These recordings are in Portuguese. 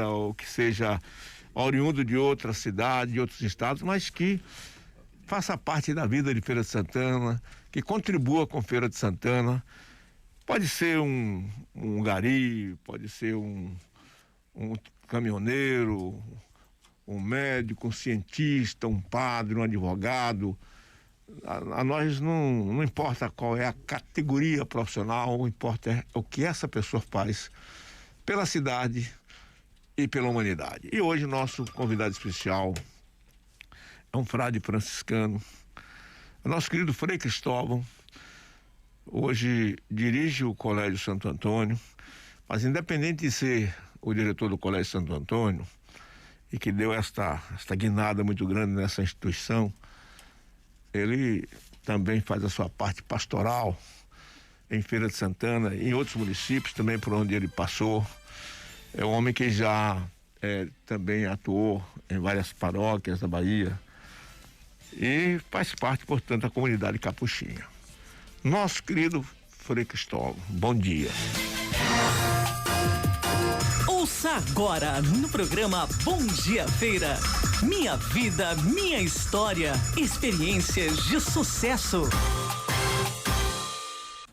ou que seja oriundo de outra cidade, de outros estados, mas que faça parte da vida de Feira de Santana, que contribua com Feira de Santana. Pode ser um gari, pode ser um caminhoneiro, um médico, um cientista, um padre, um advogado. A nós não importa qual é a categoria profissional, o importa é o que essa pessoa faz pela cidade e pela humanidade. E hoje nosso convidado especial é um frade franciscano, nosso querido Frei Cristóvão. Hoje dirige o Colégio Santo Antônio, mas independente de ser o diretor do Colégio Santo Antônio, e que deu esta guinada muito grande nessa instituição, ele também faz a sua parte pastoral em Feira de Santana, em outros municípios também por onde ele passou. É um homem que já também atuou em várias paróquias da Bahia e faz parte, portanto, da comunidade capuchinha. Nosso querido Frei Cristóvão, bom dia. Ouça agora no programa Bom Dia Feira. Minha vida, minha história. Experiências de sucesso.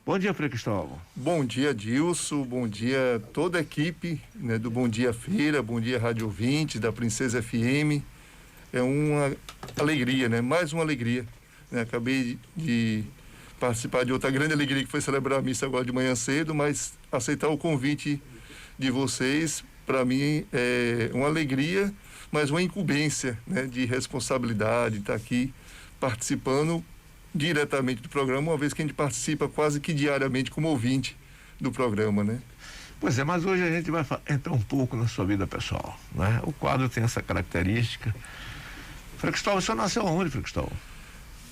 Bom dia, Frei Cristóvão. Bom dia, Dilson. Bom dia toda a equipe, né, do Bom Dia Feira. Bom dia, Rádio Ouvinte, da Princesa FM. É uma alegria, né? Mais uma alegria, né? Acabei de participar de outra grande alegria, que foi celebrar a missa agora de manhã cedo, mas aceitar o convite de vocês, para mim, é uma alegria, mas uma incumbência, né, de responsabilidade, estar aqui participando diretamente do programa, uma vez que a gente participa quase que diariamente como ouvinte do programa, né? Pois é, mas hoje a gente vai entrar um pouco na sua vida pessoal, né? O quadro tem essa característica. Frei Cristóvão, o senhor nasceu onde, Frei Cristóvão?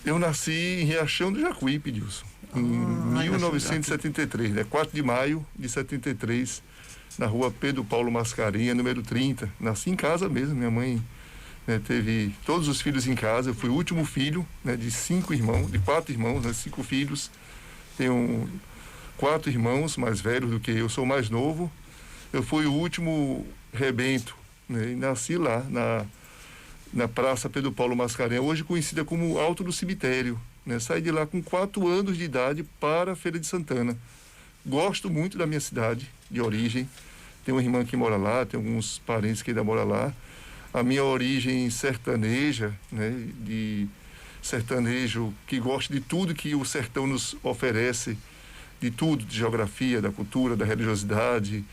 Eu nasci em Riachão do Jacuípe, Dilson, em 1973, né? 4 de maio de 73, na rua Pedro Paulo Mascarenha, número 30. Nasci em casa mesmo, minha mãe, né, teve todos os filhos em casa. Eu fui o último filho, né, de 4 irmãos, né, 5 filhos. Tenho 4 irmãos mais velhos do que eu, sou mais novo. Eu fui o último rebento, né, e nasci lá na Praça Pedro Paulo Mascarenha, hoje conhecida como Alto do Cemitério, né? Saí de lá com 4 anos de idade para a Feira de Santana. Gosto muito da minha cidade de origem. Tenho uma irmã que mora lá, tenho alguns parentes que ainda moram lá. A minha origem sertaneja, né? De sertanejo que gosta de tudo que o sertão nos oferece, de tudo, de geografia, da cultura, da religiosidade,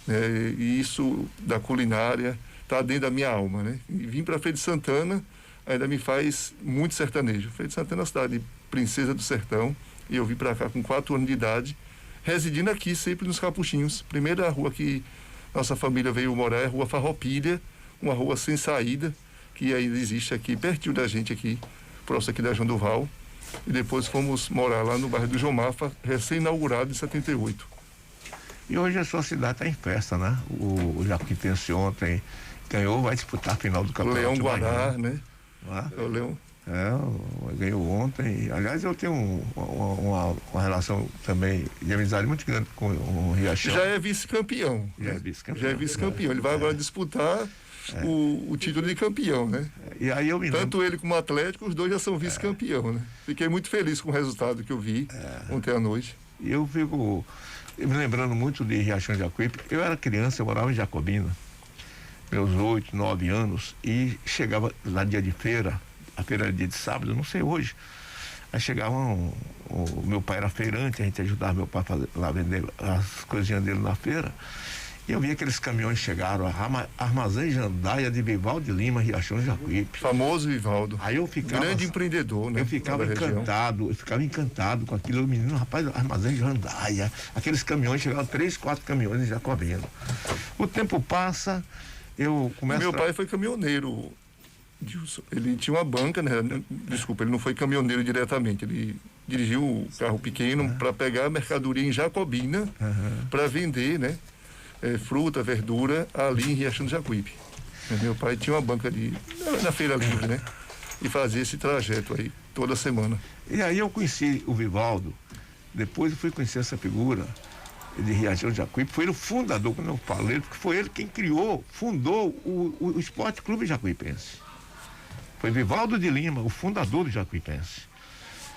né? E isso da culinária está dentro da minha alma, né? E vim para Feira de Santana ainda me faz muito sertanejo. Feira de Santana é uma cidade princesa do sertão, e eu vim para cá com 4 anos de idade, residindo aqui sempre nos Capuchinhos. Primeira rua que nossa família veio morar é a Rua Farroupilha, uma rua sem saída, que ainda existe aqui, pertinho da gente aqui, próximo aqui da João Duval. E depois fomos morar lá no bairro do João Mafa, recém-inaugurado em 78. E hoje a sua cidade está em festa, né? O Jacuipense ontem ganhou, vai disputar a final do campeonato. Leão Guará, né? É o Leão. Ganhou ontem. Aliás, eu tenho uma relação também de amizade muito grande com o Riachão. Já é vice-campeão. Já é vice-campeão. Ele vai agora disputar o título de campeão, né? E aí eu me lembro... Tanto ele como o Atlético, os dois já são vice-campeão, né? Fiquei muito feliz com o resultado que eu vi ontem à noite. E eu fico me lembrando muito de Riachão de Jacuípe. Eu era criança, eu morava em Jacobina, meus 8, 9 anos, e chegava lá dia de feira, a feira era dia de sábado, não sei hoje. Aí chegava o meu pai era feirante, a gente ajudava meu pai a fazer, lá vender as coisinhas dele na feira. E eu vi aqueles caminhões chegaram, Armazém Jandaia de Vivaldo de Lima, Riachão de Jacuípe. Famoso Vivaldo. Aí eu ficava... Grande empreendedor, né? Eu ficava encantado com aquilo. O menino, rapaz, Armazém Jandaia. Aqueles caminhões, chegavam 3, 4 caminhões em Jacobina. O tempo passa, eu começo... Meu pai foi caminhoneiro, Dilson. Ele tinha uma banca, né? Desculpa, ele não foi caminhoneiro diretamente. Ele dirigiu o carro pequeno para pegar a mercadoria em Jacobina para vender, né? Fruta, verdura, ali em Riachão do Jacuípe. Meu pai tinha uma banca na Feira Livre, né? E fazia esse trajeto aí, toda semana. E aí eu conheci o Vivaldo, depois eu fui conhecer essa figura de Riachão de Jacuípe, foi o fundador, como eu falei, porque foi ele quem fundou o Esporte Clube Jacuipense. Foi Vivaldo de Lima, o fundador do Jacuipense.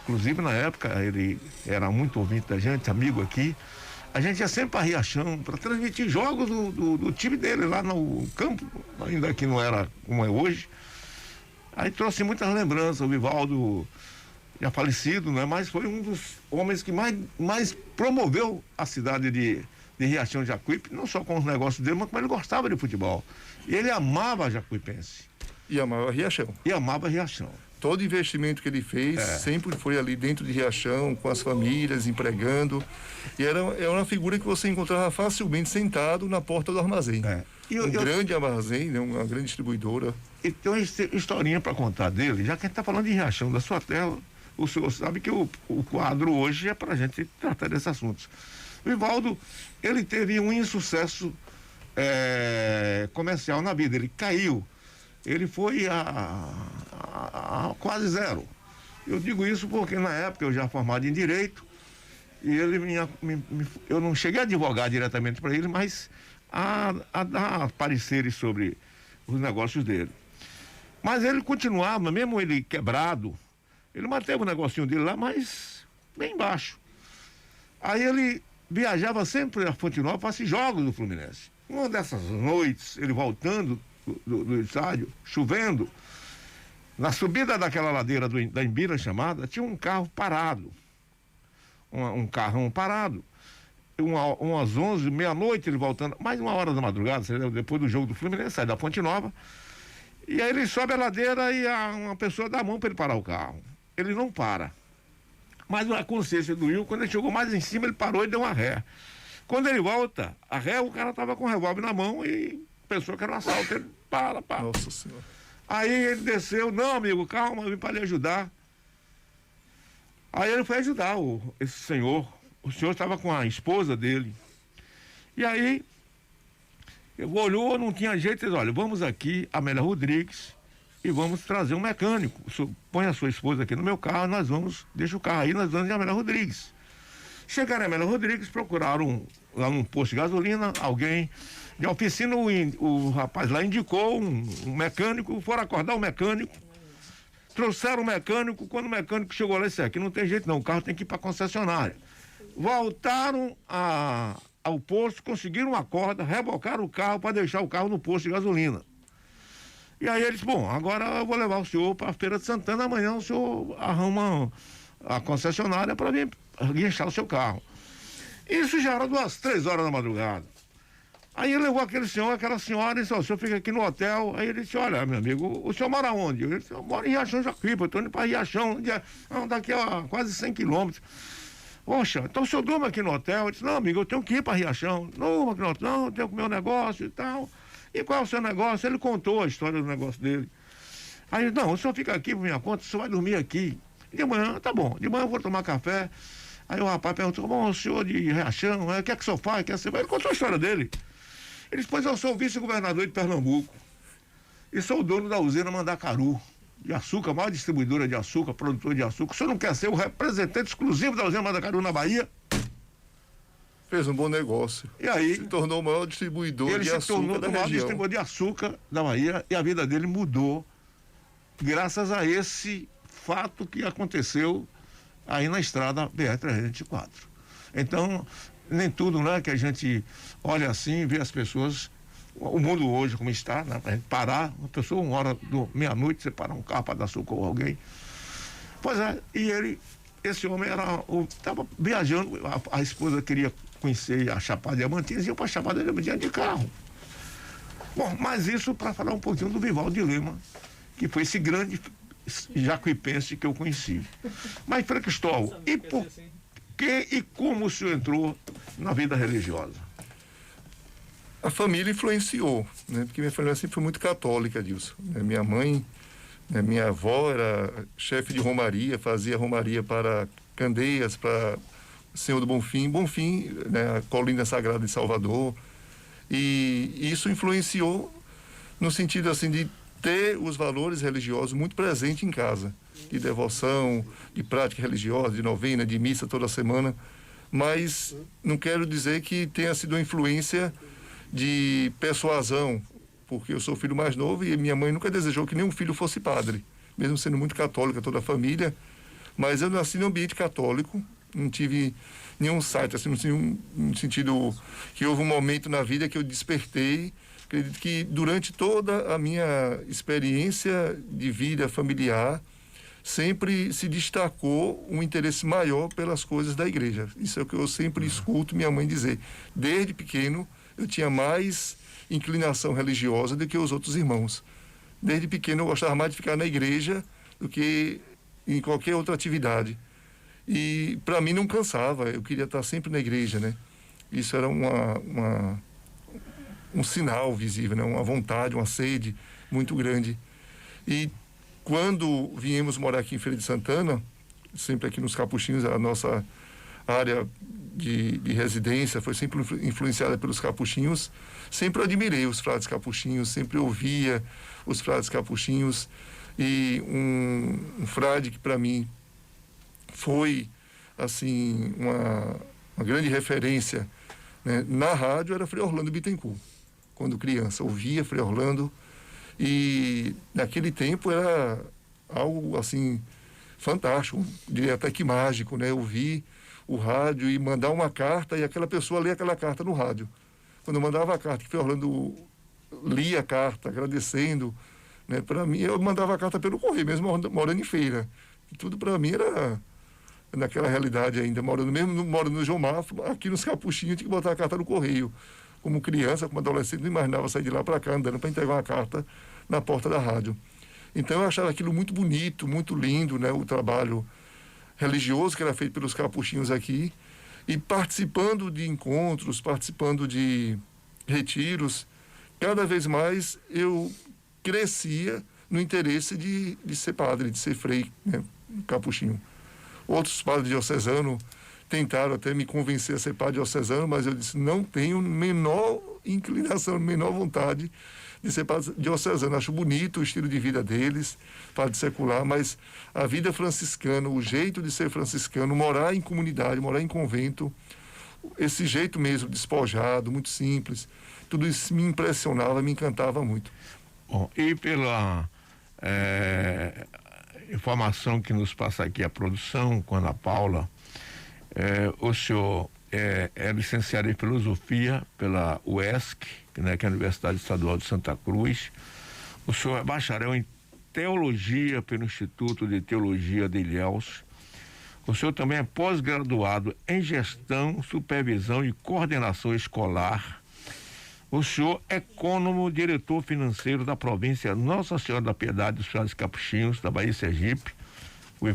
Inclusive, na época, ele era muito ouvinte da gente, amigo aqui. A gente ia sempre para Riachão para transmitir jogos do time dele lá no campo, ainda que não era como é hoje. Aí trouxe muitas lembranças, o Vivaldo já falecido, né? Mas foi um dos homens que mais promoveu a cidade de Riachão de Jacuípe, não só com os negócios dele, mas como ele gostava de futebol. E ele amava a Jacuipense. E amava Riachão. E amava Riachão. Todo investimento que ele fez sempre foi ali dentro de Riachão, com as famílias, empregando. E era uma figura que você encontrava facilmente sentado na porta do armazém. Grande armazém, né? Uma grande distribuidora. E tem uma historinha para contar dele, já que a gente está falando de Riachão, da sua terra. O senhor sabe que o quadro hoje é para a gente tratar desses assuntos. O Vivaldo, ele teve um insucesso comercial na vida, ele caiu. Ele foi a quase zero. Eu digo isso porque na época eu já formado em Direito, e ele eu não cheguei a advogar diretamente para ele, mas a dar pareceres sobre os negócios dele. Mas ele continuava, mesmo ele quebrado, ele manteve o negocinho dele lá, mas bem baixo. Aí ele viajava sempre a Fonte Nova para esses jogos do Fluminense. Uma dessas noites, ele voltando do estádio, chovendo, na subida daquela ladeira da Imbira chamada, tinha um carro parado. Um carrão parado. Umas 11, meia-noite, ele voltando, mais 1 hora da madrugada, depois do jogo do Fluminense, sai da Fonte Nova. E aí ele sobe a ladeira e uma pessoa dá a mão para ele parar o carro. Ele não para. Mas a consciência do Will, quando ele chegou mais em cima, ele parou e deu uma ré. Quando ele volta, a ré, o cara tava com o revólver na mão e pensou que era um assalto. Ele para. Nossa Senhora. Aí ele desceu, não, amigo, calma, eu vim para lhe ajudar. Aí ele foi ajudar esse senhor. O senhor estava com a esposa dele. E aí, olhou, não tinha jeito, ele disse, olha, vamos aqui, Amélia Rodrigues, e vamos trazer um mecânico. Põe a sua esposa aqui no meu carro, deixa o carro aí, nós vamos de Amélia Rodrigues. Chegaram a Amélia Rodrigues, procuraram lá num posto de gasolina, alguém de oficina, o rapaz lá indicou um mecânico, foram acordar o mecânico, trouxeram o mecânico, quando o mecânico chegou lá, disse, aqui não tem jeito não, o carro tem que ir para a concessionária. Voltaram ao posto, conseguiram uma corda, rebocaram o carro para deixar o carro no posto de gasolina. E aí eles, bom, agora eu vou levar o senhor para a Feira de Santana, amanhã o senhor arruma a concessionária para vir guinchar o seu carro. Isso já era 2, 3 horas da madrugada. Aí ele levou aquele senhor, aquela senhora, e disse, o senhor fica aqui no hotel. Aí ele disse, olha, meu amigo, o senhor mora onde? Ele disse, eu moro em Riachão Jacuípe, eu estou indo para Riachão, daqui a quase 100 quilômetros. Poxa, então o senhor durma aqui no hotel? Eu disse, não, amigo, eu tenho que ir para Riachão. Não, aqui no hotel, não, eu tenho que comer um negócio e tal. E qual é o seu negócio? Ele contou a história do negócio dele. Aí ele disse, não, o senhor fica aqui por minha conta, o senhor vai dormir aqui. De manhã, tá bom, de manhã eu vou tomar café. Aí o rapaz perguntou, bom, o senhor de Riachão, o que é que o senhor faz? Ele contou a história dele. Ele disse, pois eu sou o vice-governador de Pernambuco e sou o dono da usina Mandacaru, de açúcar, a maior distribuidora de açúcar, produtor de açúcar. O senhor não quer ser o representante exclusivo da usina Mandacaru na Bahia? Fez um bom negócio. E aí? Se tornou o maior distribuidor de açúcar da região. Ele se tornou o maior distribuidor de açúcar da Bahia e a vida dele mudou graças a esse fato que aconteceu aí na estrada BR-324. Então, nem tudo, né, que a gente olha assim, vê as pessoas, o mundo hoje como está, né, pra gente parar, uma pessoa, 1 hora meia-noite, você parar um carro para dar socorro a alguém. Pois é, e esse homem estava viajando, a esposa queria conhecer a Chapada Diamantina, e ia para a Chapada Diamantina de carro. Bom, mas isso para falar um pouquinho do Vivaldo de Lima, que foi esse grande jacuipense que eu conheci. Mas, Frei Cristóvão, e por que e como o senhor entrou na vida religiosa? A família influenciou, né? Porque minha família sempre foi muito católica, Dilson. Minha mãe, minha avó era chefe de romaria, fazia romaria para Candeias, para Senhor do Bonfim, né? A Colina Sagrada de Salvador. E isso influenciou no sentido assim de ter os valores religiosos muito presentes em casa, de devoção, de prática religiosa, de novena, de missa toda semana. mas não quero dizer que tenha sido uma influência de persuasão, porque eu sou o filho mais novo e minha mãe nunca desejou que nenhum filho fosse padre, mesmo sendo muito católica toda a família, mas eu nasci num ambiente católico, não tive nenhum site, assim, no sentido que houve um momento na vida que eu despertei. Acredito que durante toda a minha experiência de vida familiar, sempre se destacou um interesse maior pelas coisas da igreja. Isso é o que eu sempre escuto minha mãe dizer. Desde pequeno, eu tinha mais inclinação religiosa do que os outros irmãos. Desde pequeno, eu gostava mais de ficar na igreja do que em qualquer outra atividade. E, para mim, não cansava. Eu queria estar sempre na igreja, né? Isso era um sinal visível, né? Uma vontade, uma sede muito grande. E quando viemos morar aqui em Feira de Santana, sempre aqui nos Capuchinhos, a nossa área de residência foi sempre influenciada pelos capuchinhos, sempre admirei os frades capuchinhos, sempre ouvia os frades capuchinhos, e um frade que para mim foi assim uma grande referência, né, na rádio, era Frei Orlando Bittencourt. Quando criança, ouvia Frei Orlando, e naquele tempo era algo assim fantástico, diria até que mágico, né? Ouvir o rádio e mandar uma carta e aquela pessoa ler aquela carta no rádio. Quando eu mandava a carta, que Frei Orlando lia a carta agradecendo, né? Para mim, eu mandava a carta pelo correio, mesmo morando em Feira. E tudo para mim era naquela realidade ainda, morando no João Mafra, aqui nos Capuchinhos, tinha que botar a carta no correio. Como criança, como adolescente, não imaginava sair de lá para cá andando para entregar uma carta na porta da rádio. Então eu achava aquilo muito bonito, muito lindo, né? O trabalho religioso que era feito pelos capuchinhos aqui, e participando de encontros, participando de retiros, cada vez mais eu crescia no interesse de ser padre, de ser frei, né? Capuchinho. Outros padres diocesanos tentaram até me convencer a ser padre diocesano, mas eu disse, não tenho menor inclinação, menor vontade de ser padre diocesano. Acho bonito o estilo de vida deles, padre secular, mas a vida franciscana, o jeito de ser franciscano, morar em comunidade, morar em convento, esse jeito mesmo, despojado, muito simples, tudo isso me impressionava, me encantava muito. Bom, e pela informação que nos passa aqui a produção, com a Ana Paula, o senhor é licenciado em Filosofia pela UESC, né, que é a Universidade Estadual de Santa Cruz. O senhor é bacharel em Teologia pelo Instituto de Teologia de Ilhéus. O senhor também é pós-graduado em Gestão, Supervisão e Coordenação Escolar. O senhor é cônomo, diretor financeiro da província Nossa Senhora da Piedade dos Frades Capuchinhos, da Bahia Sergipe,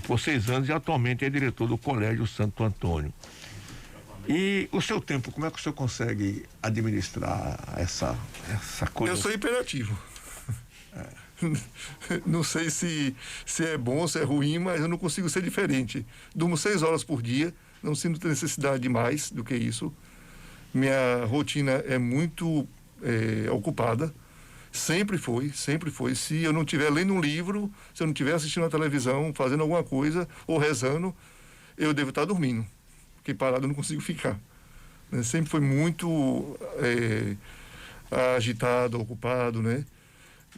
por 6 anos, e atualmente é diretor do Colégio Santo Antônio. E o seu tempo, como é que o senhor consegue administrar essa coisa? Eu sou hiperativo. Não sei se é bom, se é ruim, mas eu não consigo ser diferente. Durmo 6 horas por dia, não sinto necessidade de mais do que isso. Minha rotina é muito ocupada. Sempre foi. Se eu não estiver lendo um livro, se eu não estiver assistindo a televisão, fazendo alguma coisa ou rezando, eu devo estar dormindo, porque parado eu não consigo ficar. Sempre foi muito agitado, ocupado, né?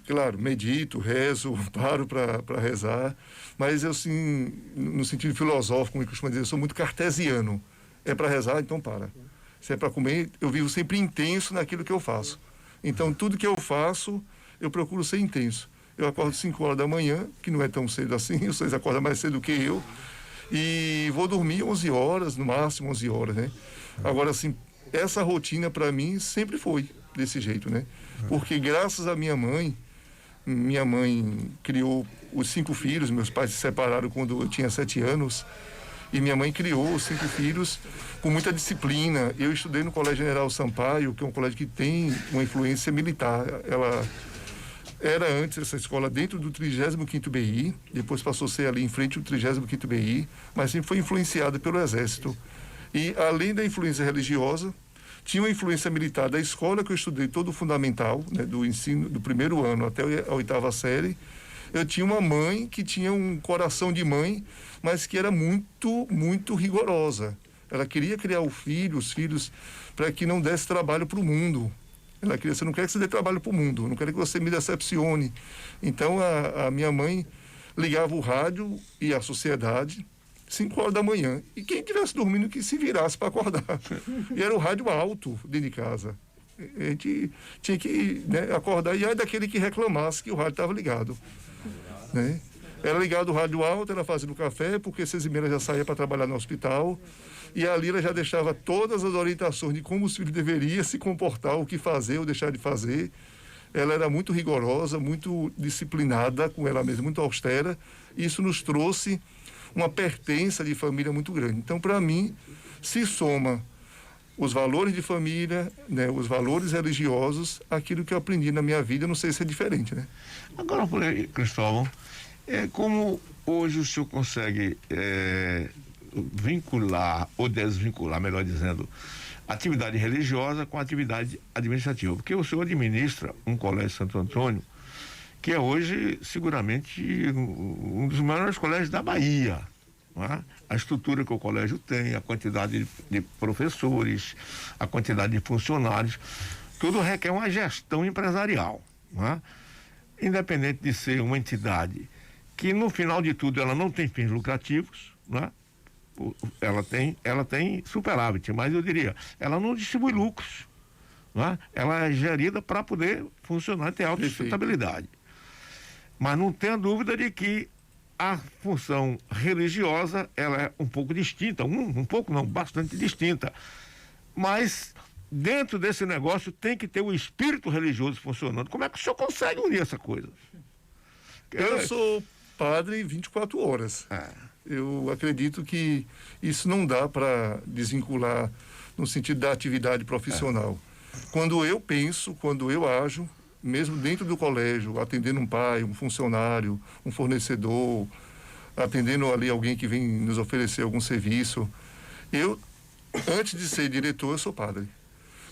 Claro, medito, rezo, paro para rezar, mas eu, assim, no sentido filosófico, como eu costumo dizer, eu sou muito cartesiano. É para rezar, então para. Se é para comer, eu vivo sempre intenso naquilo que eu faço. Então, tudo que eu faço, eu procuro ser intenso. Eu acordo 5 horas da manhã, que não é tão cedo assim, vocês acordam mais cedo que eu, e vou dormir 11 horas, no máximo 11 horas, né? Agora, assim, essa rotina para mim sempre foi desse jeito, né? Porque graças à minha mãe criou os 5 filhos, meus pais se separaram quando eu tinha 7 anos, e minha mãe criou os 5 filhos com muita disciplina. Eu estudei no Colégio General Sampaio, que é um colégio que tem uma influência militar. Ela era antes essa escola dentro do 35º BI, depois passou a ser ali em frente ao 35º BI, mas sempre foi influenciada pelo Exército. E além da influência religiosa, tinha uma influência militar da escola que eu estudei, todo o fundamental, né, do ensino, do 1º ano até a 8ª série. Eu tinha uma mãe que tinha um coração de mãe, mas que era muito, muito rigorosa. Ela queria criar os filhos, para que não desse trabalho para o mundo. Ela queria, você não quer que você dê trabalho para o mundo, não quero que você me decepcione. Então, a minha mãe ligava o rádio e a sociedade, 5 horas da manhã. E quem estivesse dormindo que se virasse para acordar. E era o rádio alto dentro de casa. A gente tinha que, né, acordar, e aí daquele que reclamasse que o rádio estava ligado. Né? Era ligado o rádio alto, ela fazia o café, porque 6h30 já saía para trabalhar no hospital. E ali ela já deixava todas as orientações de como os filhos deveriam se comportar, o que fazer ou deixar de fazer. Ela era muito rigorosa, muito disciplinada com ela mesma, muito austera. Isso nos trouxe uma pertença de família muito grande. Então, para mim, se soma os valores de família, né, os valores religiosos, aquilo que eu aprendi na minha vida, não sei se é diferente, né? Agora, Cristóvão, como hoje o senhor consegue vincular, ou desvincular, melhor dizendo, atividade religiosa com atividade administrativa? Porque o senhor administra um colégio Santo Antônio, que é hoje, seguramente, um dos maiores colégios da Bahia. Não é? A estrutura que o colégio tem, a quantidade de professores, a quantidade de funcionários, tudo requer uma gestão empresarial. Não é? Independente de ser uma entidade que, no final de tudo, ela não tem fins lucrativos, não é? Ela tem superávit, mas eu diria, ela não distribui lucros. Não é? Ela é gerida para poder funcionar e ter alta sustentabilidade. Mas não tenha dúvida de que a função religiosa, ela é um pouco distinta, um pouco não, bastante distinta. Mas dentro desse negócio tem que ter o espírito religioso funcionando. Como é que o senhor consegue unir essa coisa? Eu sou padre 24 horas. Eu acredito que isso não dá para desvincular no sentido da atividade profissional. Quando eu penso, quando eu ajo, mesmo dentro do colégio, atendendo um pai, um funcionário, um fornecedor, atendendo ali alguém que vem nos oferecer algum serviço, eu, antes de ser diretor, eu sou padre.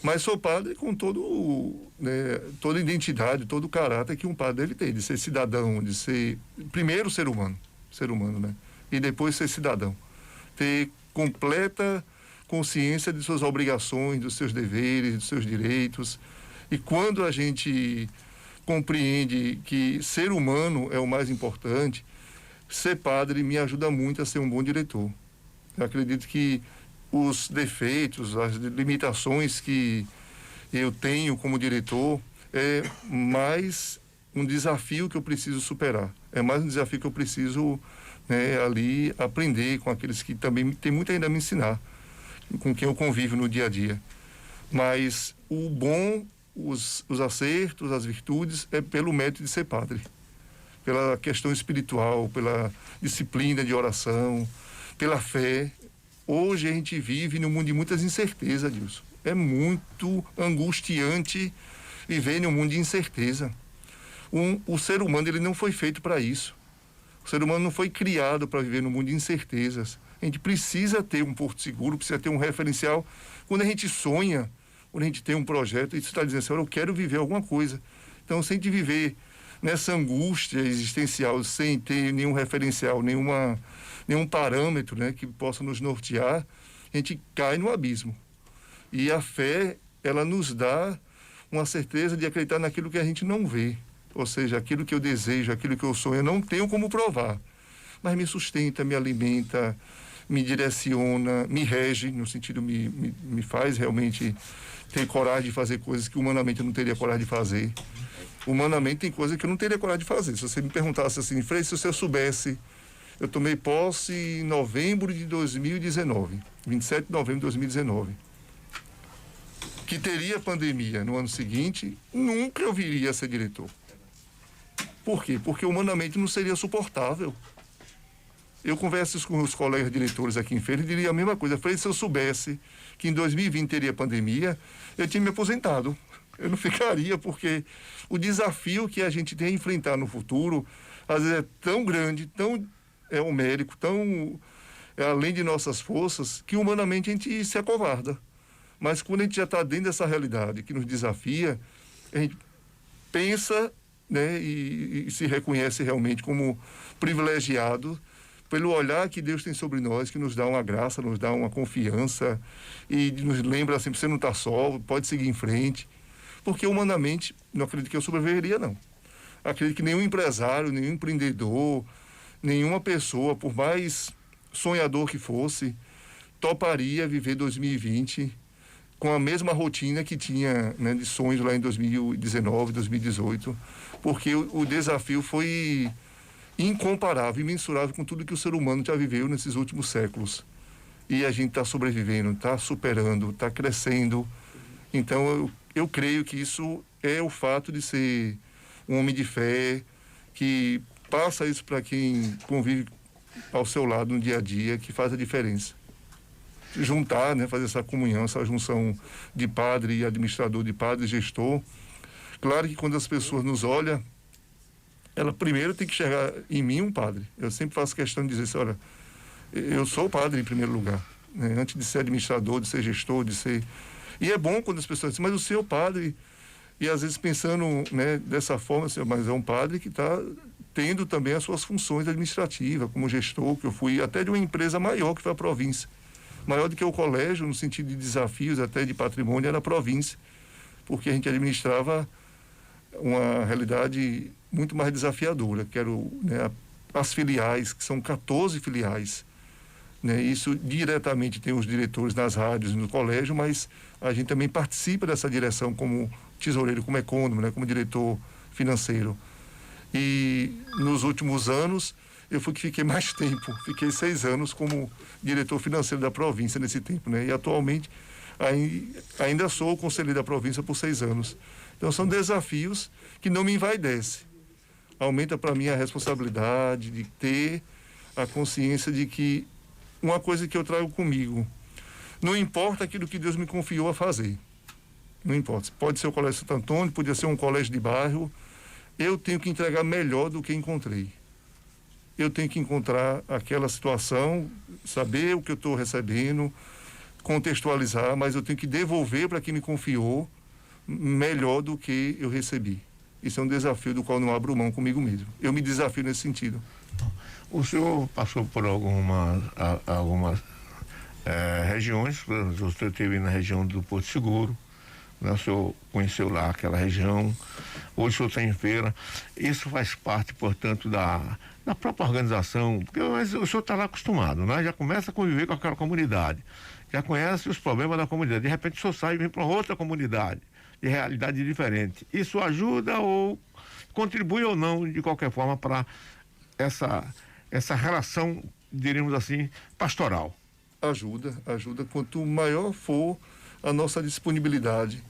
Mas sou padre com toda a identidade, todo o caráter que um padre deve ter, de ser cidadão, de ser, primeiro, ser humano, né? E depois ser cidadão. Ter completa consciência de suas obrigações, dos seus deveres, dos seus direitos. E quando a gente compreende que ser humano é o mais importante, ser padre me ajuda muito a ser um bom diretor. Eu acredito que os defeitos, as limitações que eu tenho como diretor é mais um desafio que eu preciso superar. É mais um desafio que eu preciso, né, ali aprender com aqueles que também tem muito ainda a me ensinar, com quem eu convivo no dia a dia. Mas o bom, os acertos, as virtudes, é pelo mérito de ser padre. Pela questão espiritual, pela disciplina de oração, pela fé. Hoje a gente vive num mundo de muitas incertezas, Dilson. É muito angustiante viver num mundo de incerteza. O ser humano, ele não foi feito para isso. O ser humano não foi criado para viver num mundo de incertezas. A gente precisa ter um porto seguro, precisa ter um referencial. Quando a gente sonha, quando a gente tem um projeto, isso está dizendo assim, eu quero viver alguma coisa. Então, sem a gente viver nessa angústia existencial, sem ter nenhum referencial, nenhum parâmetro, né, que possa nos nortear, a gente cai no abismo. E a fé, ela nos dá uma certeza de acreditar naquilo que a gente não vê. Ou seja, aquilo que eu desejo, aquilo que eu sonho, eu não tenho como provar. Mas me sustenta, me alimenta, me direciona, me rege, no sentido, me faz realmente ter coragem de fazer coisas que humanamente eu não teria coragem de fazer. Humanamente tem coisas que eu não teria coragem de fazer. Se você me perguntasse assim, Frei, se eu soubesse, eu tomei posse em novembro de 2019, 27 de novembro de 2019, que teria pandemia no ano seguinte, nunca eu viria a ser diretor. Por quê? Porque humanamente não seria suportável. Eu converso com os colegas diretores aqui em Feira e diria a mesma coisa. Frei, se eu soubesse que em 2020 teria pandemia, eu tinha me aposentado. Eu não ficaria, porque o desafio que a gente tem a enfrentar no futuro, às vezes é tão grande, tão homérico, tão além de nossas forças, que humanamente a gente se acovarda. Mas quando a gente já está dentro dessa realidade que nos desafia, a gente pensa, né, e se reconhece realmente como privilegiado pelo olhar que Deus tem sobre nós, que nos dá uma graça, nos dá uma confiança e nos lembra assim, você não está só, pode seguir em frente. Porque humanamente, não acredito que eu sobreviveria, não. Acredito que nenhum empresário, nenhum empreendedor, nenhuma pessoa, por mais sonhador que fosse, toparia viver 2020 com a mesma rotina que tinha, né, de sonhos lá em 2019, 2018, porque o desafio foi incomparável, imensurável com tudo que o ser humano já viveu nesses últimos séculos. E a gente está sobrevivendo, está superando, está crescendo. Então, eu creio que isso é o fato de ser um homem de fé, que passa isso para quem convive ao seu lado no dia a dia, que faz a diferença. Juntar, né, fazer essa comunhão, essa junção de padre e administrador, de padre e gestor. Claro que quando as pessoas nos olham, ela primeiro tem que enxergar em mim um padre. Eu sempre faço questão de dizer assim, olha, eu sou padre em primeiro lugar, né, antes de ser administrador, de ser gestor, de ser... E é bom quando as pessoas dizem, mas o seu padre... E às vezes pensando, né, dessa forma, assim, mas é um padre que está tendo também as suas funções administrativas, como gestor, que eu fui até de uma empresa maior que foi a província. Maior do que o colégio, no sentido de desafios, até de patrimônio, era a província. Porque a gente administrava uma realidade muito mais desafiadora, que eram, né, as filiais, que são 14 filiais. Né? Isso diretamente tem os diretores nas rádios, no colégio, mas a gente também participa dessa direção como tesoureiro, como econômico, né? Como diretor financeiro. E nos últimos anos, eu fui que fiquei mais tempo, fiquei 6 anos como diretor financeiro da província nesse tempo, né? E atualmente ainda sou conselheiro da província por 6 anos. Então são desafios que não me envaidecem. Aumenta para mim a responsabilidade de ter a consciência de que uma coisa que eu trago comigo, não importa aquilo que Deus me confiou a fazer. Não importa. Pode ser o Colégio Santo Antônio, podia ser um colégio de bairro. Eu tenho que entregar melhor do que encontrei. Eu tenho que encontrar aquela situação, saber o que eu estou recebendo, contextualizar, mas eu tenho que devolver para quem me confiou melhor do que eu recebi. Isso é um desafio do qual não abro mão comigo mesmo. Eu me desafio nesse sentido. O senhor passou por algumas regiões, o senhor esteve na região do Porto Seguro, né? O senhor conheceu lá aquela região, hoje o senhor está em Feira. Isso faz parte, portanto, da própria organização, porque o senhor está lá acostumado, né? Já começa a conviver com aquela comunidade, já conhece os problemas da comunidade, de repente o senhor sai e vem para outra comunidade, de realidade diferente. Isso ajuda ou contribui ou não, de qualquer forma, para essa relação, diríamos assim, pastoral? Ajuda. Quanto maior for a nossa disponibilidade,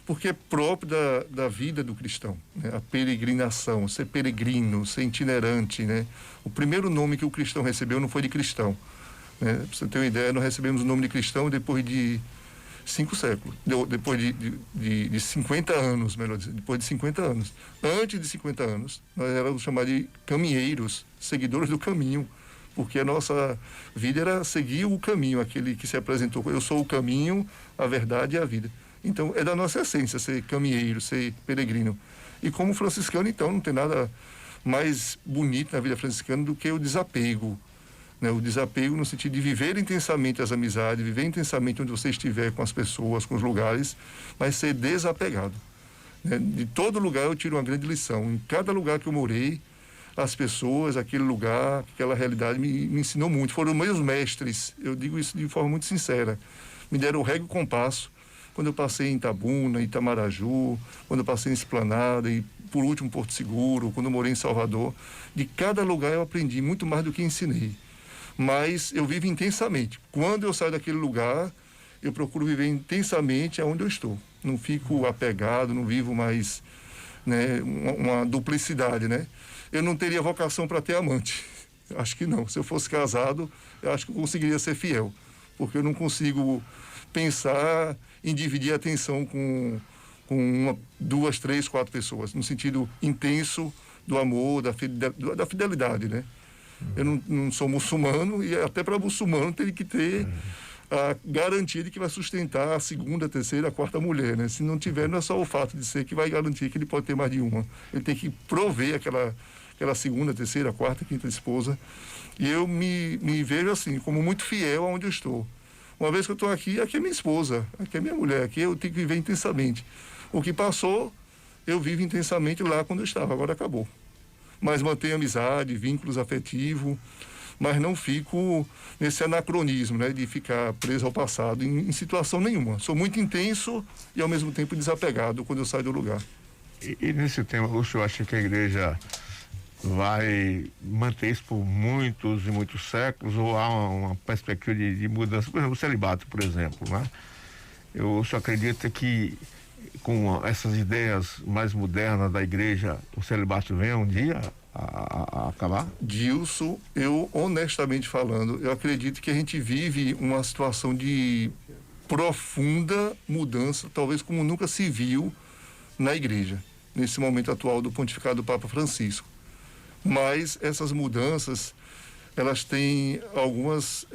porque é próprio da vida do cristão, né? A peregrinação, ser peregrino, ser itinerante, né? O primeiro nome que o cristão recebeu não foi de cristão, né? Pra você ter uma ideia, nós recebemos o nome de cristão depois de 5 séculos, depois de 50 anos, melhor dizer, depois de 50 anos. Antes de 50 anos, nós éramos chamados de caminheiros, seguidores do caminho, porque a nossa vida era seguir o caminho, aquele que se apresentou, eu sou o caminho, a verdade e a vida. Então, é da nossa essência ser caminheiro, ser peregrino. E como franciscano, então, não tem nada mais bonito na vida franciscana do que o desapego, né? O desapego no sentido de viver intensamente as amizades, viver intensamente onde você estiver com as pessoas, com os lugares, mas ser desapegado, né? De todo lugar eu tiro uma grande lição. Em cada lugar que eu morei, as pessoas, aquele lugar, aquela realidade me ensinou muito. Foram meus mestres, eu digo isso de forma muito sincera. Me deram o régua e o compasso quando eu passei em Itabuna, Itamaraju, quando eu passei em Esplanada e, por último, Porto Seguro, quando eu morei em Salvador. De cada lugar eu aprendi muito mais do que ensinei. Mas eu vivo intensamente. Quando eu saio daquele lugar, eu procuro viver intensamente aonde eu estou. Não fico apegado, não vivo mais, né, uma duplicidade, né? Eu não teria vocação para ter amante. Acho que não. Se eu fosse casado, eu acho que eu conseguiria ser fiel. Porque eu não consigo pensar em dividir a atenção com 1, 2, 3, 4 pessoas, no sentido intenso do amor, da fidelidade, né? Eu não sou muçulmano e até para muçulmano tem que ter a garantia de que vai sustentar a segunda, a terceira, a quarta mulher, né? Se não tiver, não é só o fato de ser que vai garantir que ele pode ter mais de uma. Ele tem que prover aquela aquela segunda, terceira, quarta, quinta esposa. E eu me vejo assim, como muito fiel aonde eu estou. Uma vez que eu estou aqui, aqui é minha esposa, aqui é minha mulher, aqui eu tenho que viver intensamente. O que passou, eu vivo intensamente lá quando eu estava, agora acabou. Mas mantenho amizade, vínculos afetivos, mas não fico nesse anacronismo, né, de ficar preso ao passado em situação nenhuma. Sou muito intenso e ao mesmo tempo desapegado quando eu saio do lugar. E nesse tema, o senhor acha que a igreja vai manter isso por muitos e muitos séculos, ou há uma perspectiva de mudança? Por exemplo, o celibato, por exemplo, né? O senhor acredita que com essas ideias mais modernas da igreja, o celibato venha um dia a acabar? Dilson, eu honestamente falando, eu acredito que a gente vive uma situação de profunda mudança, talvez como nunca se viu na igreja, nesse momento atual do pontificado do Papa Francisco. Mas essas mudanças, elas têm algumas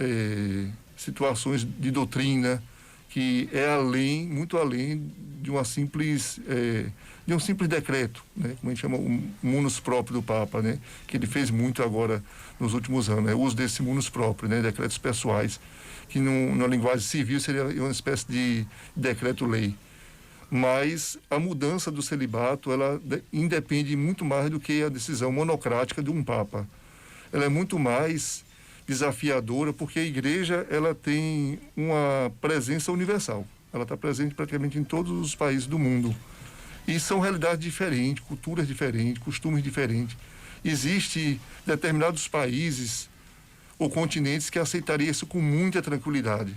situações de doutrina que é além, muito além de uma simples, de um simples decreto, né? Como a gente chama o munus próprio do Papa, né? Que ele fez muito agora nos últimos anos, o uso desse munus próprio, né? Decretos pessoais, que na linguagem civil seria uma espécie de decreto-lei. Mas a mudança do celibato, ela independe muito mais do que a decisão monocrática de um Papa. Ela é muito mais desafiadora porque a igreja, ela tem uma presença universal. Ela está presente praticamente em todos os países do mundo. E são realidades diferentes, culturas diferentes, costumes diferentes. Existem determinados países ou continentes que aceitariam isso com muita tranquilidade.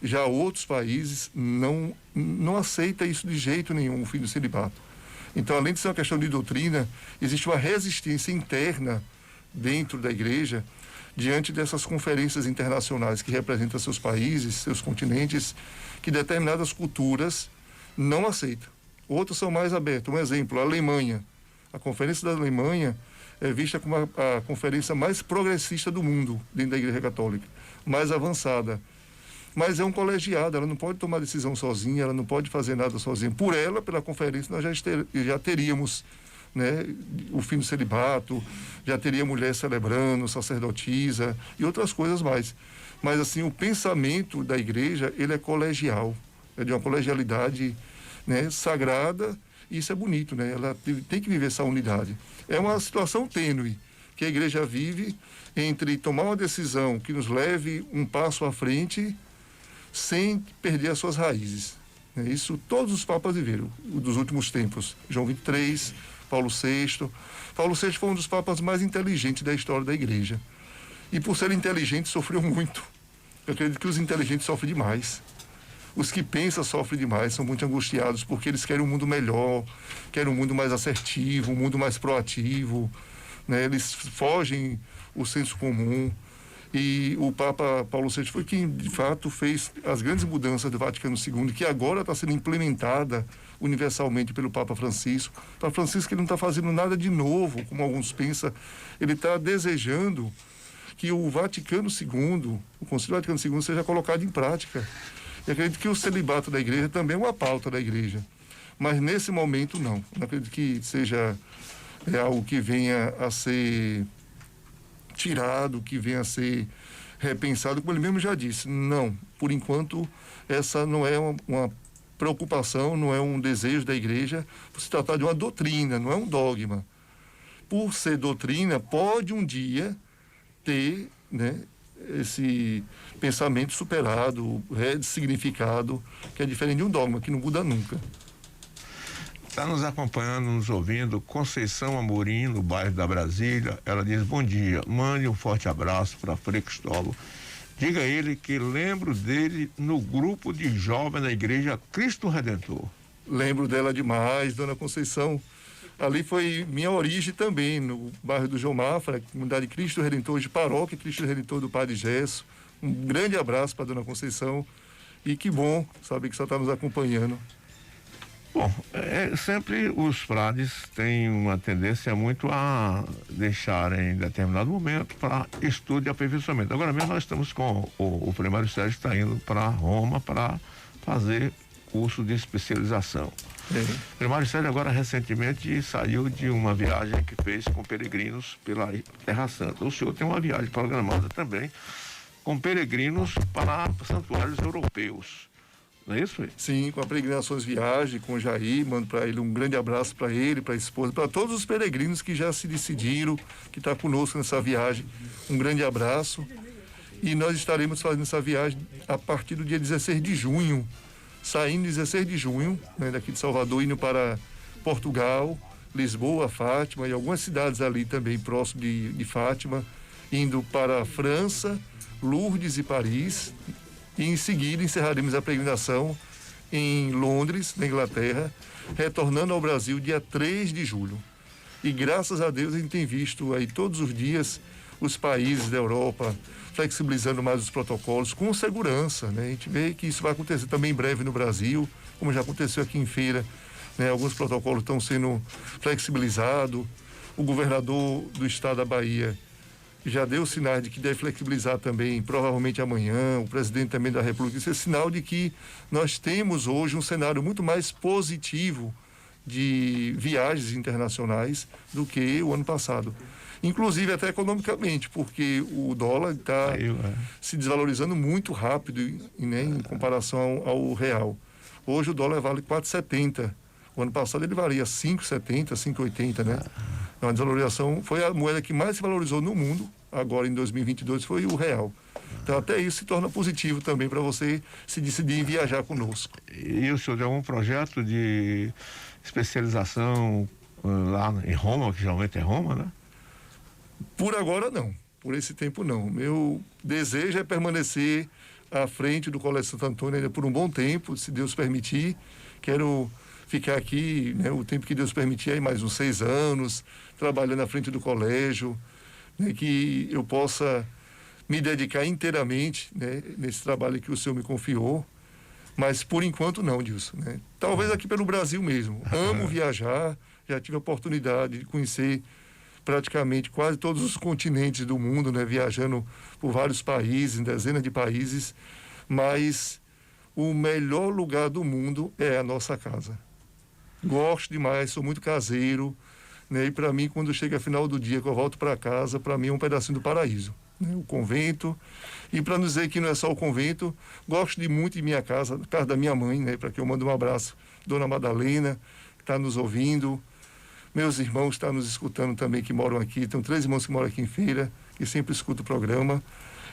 Já outros países não aceitam isso de jeito nenhum, o fim do celibato. Então, além de ser uma questão de doutrina, existe uma resistência interna dentro da igreja diante dessas conferências internacionais que representam seus países, seus continentes, que determinadas culturas não aceitam. Outras são mais abertas. Um exemplo, a Alemanha. A Conferência da Alemanha é vista como a conferência mais progressista do mundo dentro da Igreja Católica, mais avançada. Mas é um colegiado, ela não pode tomar decisão sozinha, ela não pode fazer nada sozinha. Por ela, pela conferência, nós já teríamos, né, o fim do celibato, já teria mulher celebrando, sacerdotisa e outras coisas mais. Mas, assim, o pensamento da igreja, ele é colegial, é de uma colegialidade, né, sagrada, e isso é bonito, né? Ela tem que viver essa unidade. É uma situação tênue que a igreja vive entre tomar uma decisão que nos leve um passo à frente sem perder as suas raízes. Isso todos os papas viveram, dos últimos tempos. João XXIII, Paulo VI. Paulo VI foi um dos papas mais inteligentes da história da igreja. E por ser inteligente, sofreu muito. Eu acredito que os inteligentes sofrem demais. Os que pensam sofrem demais, são muito angustiados, porque eles querem um mundo melhor, querem um mundo mais assertivo, um mundo mais proativo, né? Eles fogem o senso comum. E o Papa Paulo VI foi quem, de fato, fez as grandes mudanças do Vaticano II, que agora está sendo implementada universalmente pelo Papa Francisco. O Papa Francisco, ele não está fazendo nada de novo, como alguns pensam. Ele está desejando que o Vaticano II, o Concílio Vaticano II, seja colocado em prática. E acredito que o celibato da igreja também é uma pauta da igreja. Mas, nesse momento, não. Não acredito que seja algo que venha a ser tirado, que venha a ser repensado, como ele mesmo já disse. Não, por enquanto, essa não é uma preocupação, não é um desejo da igreja, por se tratar de uma doutrina, não é um dogma. Por ser doutrina, pode um dia ter, né, esse pensamento superado, ressignificado, que é diferente de um dogma, que não muda nunca. Está nos acompanhando, nos ouvindo, Conceição Amorim, no bairro da Brasília. Ela diz: bom dia, mande um forte abraço para Frei Cristóvão. Diga a ele que lembro dele no grupo de jovens da igreja Cristo Redentor. Lembro dela demais, dona Conceição. Ali foi minha origem também, no bairro do João Mafra, comunidade Cristo Redentor de Paróquia, Cristo Redentor do Padre Gesso. Um grande abraço para dona Conceição e que bom saber que você está nos acompanhando. Bom, sempre os frades têm uma tendência muito a deixarem em determinado momento para estudo e aperfeiçoamento. Agora mesmo nós estamos com o Frei Mário Sérgio está indo para Roma para fazer curso de especialização. O Mário Célio agora recentemente saiu de uma viagem que fez com peregrinos pela Terra Santa. O senhor tem uma viagem programada também com peregrinos para santuários europeus. Não é isso, filho? Sim, com a Peregrinações Viagem, com o Jair, mando para ele um grande abraço para ele, para a esposa, para todos os peregrinos que já se decidiram, que estão conosco nessa viagem. Um grande abraço. E nós estaremos fazendo essa viagem a partir do dia 16 de junho, saindo 16 de junho, né, daqui de Salvador, indo para Portugal, Lisboa, Fátima e algumas cidades ali também próximo de Fátima, indo para a França, Lourdes e Paris. E em seguida encerraremos a peregrinação em Londres, na Inglaterra, retornando ao Brasil dia 3 de julho. E graças a Deus a gente tem visto aí todos os dias os países da Europa flexibilizando mais os protocolos com segurança, né? A gente vê que isso vai acontecer também em breve no Brasil, como já aconteceu aqui em Feira, né? Alguns protocolos estão sendo flexibilizados. O governador do estado da Bahia já deu sinais de que deve flexibilizar também, provavelmente amanhã, o presidente também da República. Isso é sinal de que nós temos hoje um cenário muito mais positivo de viagens internacionais do que o ano passado. Inclusive até economicamente, porque o dólar está se desvalorizando muito rápido, né, em comparação ao real. Hoje o dólar vale 4,70. O ano passado ele valia 5,70, 5,80, né? É uma desvalorização, foi a moeda que mais se valorizou no mundo, agora em 2022, foi o real. Então até isso se torna positivo também para você se decidir em viajar conosco. E o senhor tem algum projeto de especialização lá em Roma, que geralmente é Roma, né? Por agora não, por esse tempo não. Meu desejo é permanecer à frente do Colégio Santo Antônio ainda por um bom tempo, se Deus permitir. Quero ficar aqui, né, o tempo que Deus permitir, aí mais uns 6 anos, trabalhando à frente do colégio, né, que eu possa me dedicar inteiramente, né, nesse trabalho que o Senhor me confiou. Mas por enquanto não, Dilson, né? Talvez aqui pelo Brasil mesmo. Amo viajar, já tive a oportunidade de conhecer praticamente quase todos os continentes do mundo, né? Viajando por vários países, em dezenas de países, mas o melhor lugar do mundo é a nossa casa. Gosto demais, sou muito caseiro, né? E para mim, quando chega final do dia, que eu volto para casa, para mim é um pedacinho do paraíso, né? O convento. E para não dizer que não é só o convento, gosto muito de minha casa, casa da minha mãe, né? Para que eu mando um abraço, Dona Madalena, que está nos ouvindo. Meus irmãos estão nos escutando também, que moram aqui. Tenho 3 irmãos que moram aqui em Feira, que sempre escutam o programa.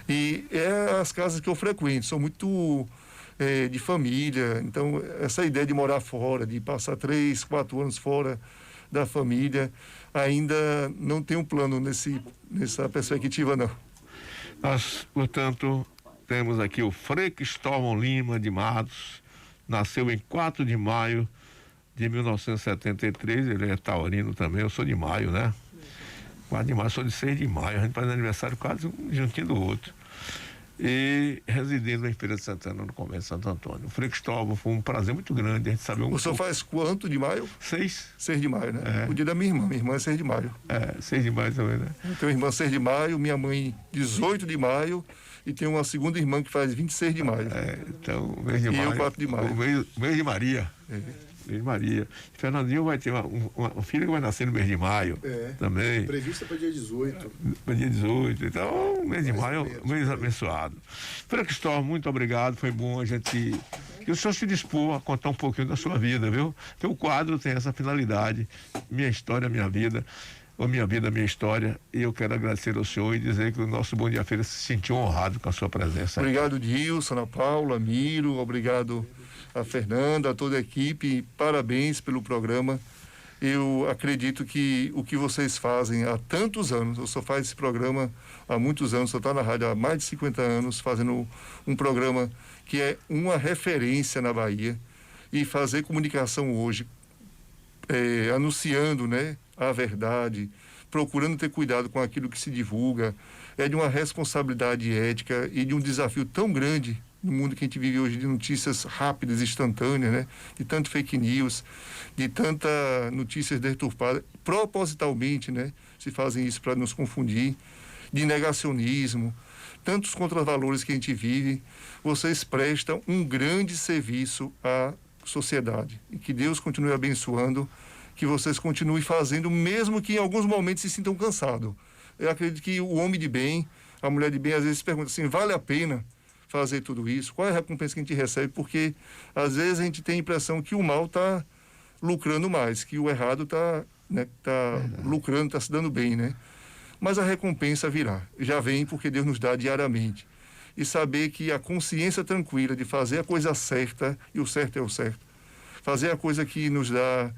E é as casas que eu frequento, sou muito de família. Então, essa ideia de morar fora, de passar 3, 4 anos fora da família, ainda não tenho plano nessa perspectiva, não. Nós, portanto, temos aqui o Frei Cristóvão Lima de Matos, nasceu em 4 de maio de 1973, ele é taurino também, eu sou de maio, né? 4 de maio, sou de 6 de maio, a gente faz aniversário quase um juntinho do outro. E residindo em Feira de Santana, no Convento de Santo Antônio. O Frei Cristóvão, foi um prazer muito grande a gente saber O senhor faz quanto de maio? 6. 6 de maio, né? O dia da minha irmã é 6 de maio. 6 de maio também, né? Eu tenho uma irmã 6 de maio, minha mãe 18 de maio e tenho uma segunda irmã que faz 26 de maio. Então, mês de maio. E eu 4 de maio. O mês de Maria. Mês de Maria. Fernandinho vai ter uma filha que vai nascer no mês de maio também. Prevista para dia 18. Para dia 18. Então, o mês de maio é um mês abençoado. Frei Cristóvão, muito obrigado. Foi bom a gente. Que o senhor se dispôs a contar um pouquinho da sua vida, viu? Porque o quadro tem essa finalidade. Minha história, minha vida. Ou minha vida, minha história. E eu quero agradecer ao senhor e dizer que o nosso Bom Dia Feira se sentiu honrado com a sua presença. Obrigado, Dilson, Ana Paula, Miro. Obrigado a Fernanda, a toda a equipe, parabéns pelo programa. Eu acredito que o que vocês fazem há tantos anos, eu só faço esse programa há muitos anos, só está na rádio há mais de 50 anos, fazendo um programa que é uma referência na Bahia, e fazer comunicação hoje, anunciando, né, a verdade, procurando ter cuidado com aquilo que se divulga, é de uma responsabilidade ética e de um desafio tão grande no mundo que a gente vive hoje, de notícias rápidas, instantâneas, né? De tanto fake news, de tanta notícias deturpadas, propositalmente, né? Se fazem isso para nos confundir, de negacionismo, tantos contravalores que a gente vive. Vocês prestam um grande serviço à sociedade. E que Deus continue abençoando, que vocês continuem fazendo, mesmo que em alguns momentos se sintam cansados. Eu acredito que o homem de bem, a mulher de bem, às vezes pergunta assim, vale a pena fazer tudo isso? Qual é a recompensa que a gente recebe? Porque, às vezes, a gente tem a impressão que o mal está lucrando mais, que o errado está lucrando, está se dando bem, né? Mas a recompensa virá. Já vem porque Deus nos dá diariamente. E saber que a consciência tranquila de fazer a coisa certa, e o certo é o certo, fazer a coisa que nos dá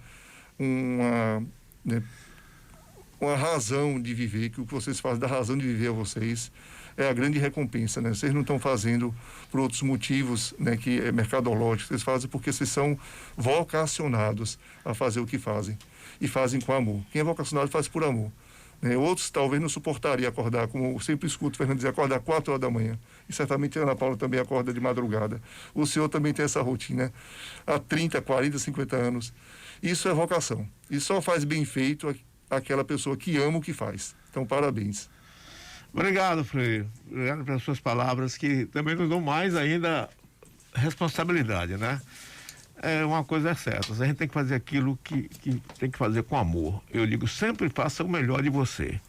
uma razão de viver, que o que vocês fazem dá razão de viver a vocês, é a grande recompensa, né? Vocês não estão fazendo por outros motivos, né, que é mercadológico, vocês fazem porque vocês são vocacionados a fazer o que fazem, e fazem com amor. Quem é vocacionado faz por amor. Outros talvez não suportariam acordar, como eu sempre escuto o Fernando dizer, acordar 4 horas da manhã. E certamente a Ana Paula também acorda de madrugada. O senhor também tem essa rotina há 30, 40, 50 anos. Isso é vocação. E só faz bem feito aquela pessoa que ama o que faz. Então, parabéns. Obrigado, Frei. Obrigado pelas suas palavras, que também nos dão mais ainda responsabilidade, né? Uma coisa é certa, a gente tem que fazer aquilo que tem que fazer com amor. Eu digo, sempre faça o melhor de você.